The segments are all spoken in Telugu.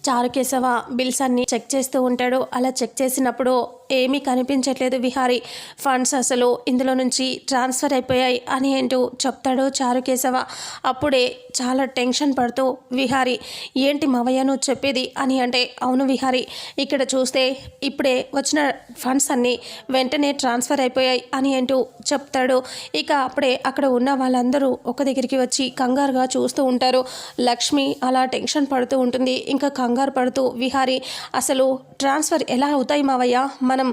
చారుకేశవ బిల్స్ అన్నీ చెక్ చేస్తూ ఉంటాడు. అలా చెక్ చేసినప్పుడు ఏమీ కనిపించట్లేదు విహారీ. ఫండ్స్ అసలు ఇందులో నుంచి ట్రాన్స్ఫర్ అయిపోయాయి అని అంటూ చెప్తాడు చారుకేశవ. అప్పుడే చాలా టెన్షన్ పడుతూ విహారీ, ఏంటి మావయ్య నువ్వు చెప్పేది అని అంటే, అవును విహారీ, ఇక్కడ చూస్తే ఇప్పుడే వచ్చిన ఫండ్స్ అన్నీ వెంటనే ట్రాన్స్ఫర్ అయిపోయాయి అని అంటూ చెప్తాడు. ఇక అప్పుడే అక్కడ ఉన్న వాళ్ళందరూ ఒక దగ్గరికి వచ్చి కంగారుగా చూస్తూ ఉంటారు. లక్ష్మి అలా టెన్షన్ పడుతూ ఉంటుంది. ఇంకా కంగారు పడుతూ, విహారీ అసలు ట్రాన్స్ఫర్ ఎలా అవుతాయి మావయ్య, మనం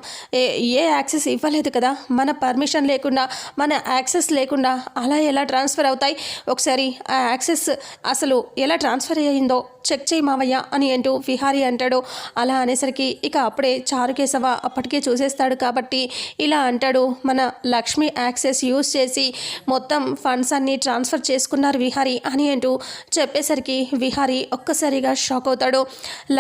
ఏ యాక్సెస్ ఇవ్వలేదు కదా, మన పర్మిషన్ లేకుండా, మన యాక్సెస్ లేకుండా అలా ఎలా ట్రాన్స్ఫర్ అవుతాయి, ఒకసారి ఆ యాక్సెస్ అసలు ఎలా ట్రాన్స్ఫర్ అయ్యిందో చెక్ చేయి మావయ్య అని అంటూ విహారీ అంటాడు. అలా అనేసరికి ఇక అప్పుడే చారుకేశవ అప్పటికే చూసేస్తాడు కాబట్టి ఇలా అంటాడు, మన లక్ష్మి యాక్సెస్ యూజ్ చేసి మొత్తం ఫండ్స్ అన్నీ ట్రాన్స్ఫర్ చేసుకున్నారు విహారీ అని అంటూ చెప్పేసరికి విహారీ ఒక్కసారిగా షాక్ అవుతాడు.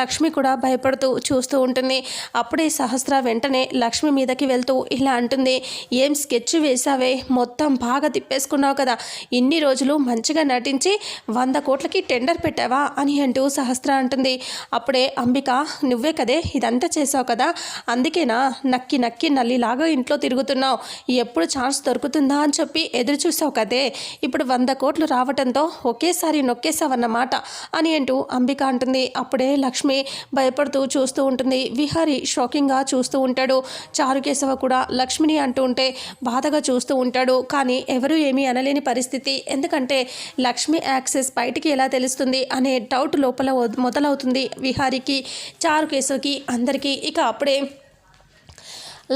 లక్ష్మి కూడా భయపడుతూ చూస్తూ ఉంటుంది. అప్పుడే సహస్ర వెంటనే లక్ష్మి మీదకి వెళ్తూ ఇలా అంటుంది, ఏం స్కెచ్ వేసావే, మొత్తం బాగా తిప్పేసుకున్నావు కదా, ఇన్ని రోజులు మంచిగా నటించి 100 కోట్లకి టెండర్ పెట్టావా అని అంటూ సహస్ర అంటుంది. అప్పుడే అంబిక, నువ్వే కదే ఇదంతా చేసావు కదా, అందుకేనా నక్కి నక్కి నల్లిలాగా ఇంట్లో తిరుగుతున్నావు, ఎప్పుడు ఛాన్స్ దొరుకుతుందా అని చెప్పి ఎదురు చూసావు కదే, ఇప్పుడు 100 కోట్లు రావటంతో ఒకేసారి నొక్కేసావన్నమాట అని అంటూ అంబిక అంటుంది. అప్పుడే లక్ష్మి భయపడుతూ చూస్తూ ఉంటుంది. విహారీ షాకింగ్గా చూస్తూ ఉంటాడు. చారుకేశవ కూడా లక్ష్మిని అంటూ ఉంటే బాధగా చూస్తూ ఉంటాడు. కానీ ఎవరూ ఏమీ అనలేని పరిస్థితి. ఎందుకంటే లక్ష్మి యాక్సెస్ బయటికి ఎలా తెలుస్తుంది అనే డౌట్ లోపల మొదలవుతుంది విహారీకి, చారుకేశవకి, అందరికీ. ఇక అప్పుడే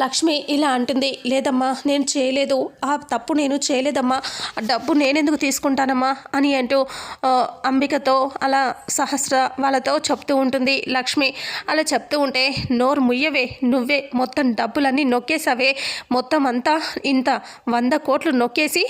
లక్ష్మి ఇలా అంటుంది, లేదమ్మా నేను చేయలేదు, ఆ తప్పు నేను చేయలేదమ్మా, ఆ డబ్బు నేనెందుకు తీసుకుంటానమ్మా అని అంటూ అంబికతో అలా సహస్ర వాళ్ళతో చెప్తూ ఉంటుంది లక్ష్మి. అలా చెప్తూ ఉంటే, నోరు ముయ్యవే, నువ్వే మొత్తం డబ్బులన్నీ నొక్కేసావే, మొత్తం అంతా ఇంత 100 కోట్లు నొక్కేసి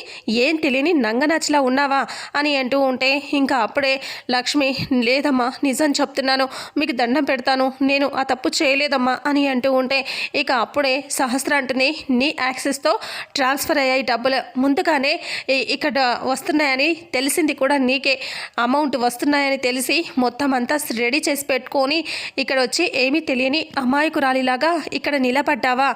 ఏం తెలియని నంగనచ్చలా ఉన్నావా అని అంటూ ఉంటే, ఇంకా అప్పుడే లక్ష్మి, లేదమ్మా నిజం చెప్తున్నాను, మీకు దండం పెడతాను, నేను ఆ తప్పు చేయలేదమ్మా అని అంటూ ఉంటే, ఇక అప్పుడే సహస్ర అంటుంది, నీ యాక్సెస్తో ట్రాన్స్ఫర్ అయ్యాయి డబ్బులు, ముందుగానే ఇక్కడ వస్తున్నాయని తెలిసింది కూడా నీకే, అమౌంట్ వస్తున్నాయని తెలిసి మొత్తం అంతా రెడీ చేసి పెట్టుకొని ఇక్కడ వచ్చి ఏమీ తెలియని అమాయకురాలిలాగా ఇక్కడ నిలబడ్డావా,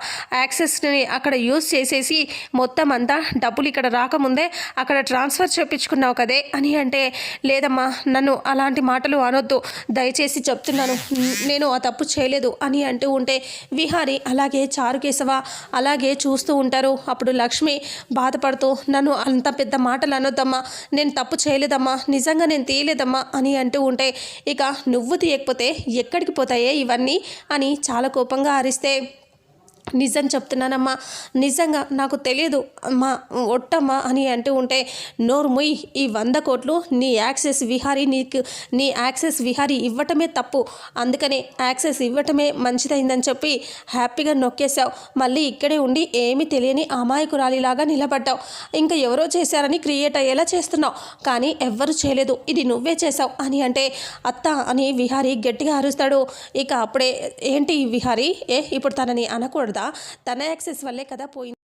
యాక్సెస్ని అక్కడ యూజ్ చేసేసి మొత్తం అంతా డబ్బులు ఇక్కడ రాకముందే అక్కడ ట్రాన్స్ఫర్ చేయించుకున్నావు కదే అని అంటే, లేదమ్మా నన్ను అలాంటి మాటలు అనొద్దు, దయచేసి చెప్తున్నాను, నేను ఆ తప్పు చేయలేదు అని అంటూ ఉంటే విహారీ అలాగే చారుకేశవ అలాగే చూస్తూ ఉంటారు. అప్పుడు లక్ష్మి బాధపడుతూ, నన్ను అంత పెద్ద మాటలు అనొద్దమ్మా, నేను తప్పు చేయలేదమ్మా, నిజంగా నేను తీయలేదమ్మా అని అంటూ ఉంటే, ఇక నువ్వు తీయకపోతే ఎక్కడికి పోతాయే ఇవన్నీ అని చాలా కోపంగా అరిస్తే, నిజం చెప్తున్నానమ్మా, నిజంగా నాకు తెలియదు అమ్మా, ఒట్టమ్మా అని అంటూ ఉంటే, నోరు ముయ్, ఈ 100 కోట్లు నీ యాక్సెస్ విహారీ, నీకు నీ యాక్సెస్ విహారీ ఇవ్వటమే తప్పు, అందుకనే యాక్సెస్ ఇవ్వటమే మంచిదైందని చెప్పి హ్యాపీగా నొక్కేశావు, మళ్ళీ ఇక్కడే ఉండి ఏమీ తెలియని అమాయకురాలిలాగా నిలబడ్డావు, ఇంకా ఎవరో చేశారని క్రియేట్ అయ్యేలా చేస్తున్నావు, కానీ ఎవ్వరూ చేయలేదు, ఇది నువ్వే చేశావు అని అంటే, అత్త అని విహారీ గట్టిగా అరుస్తాడు. ఇక అప్పుడే, ఏంటి విహారీ, ఇప్పుడు తనని అనకూడదా, తన యాక్సెస్ వల్లే కదా పోయింది.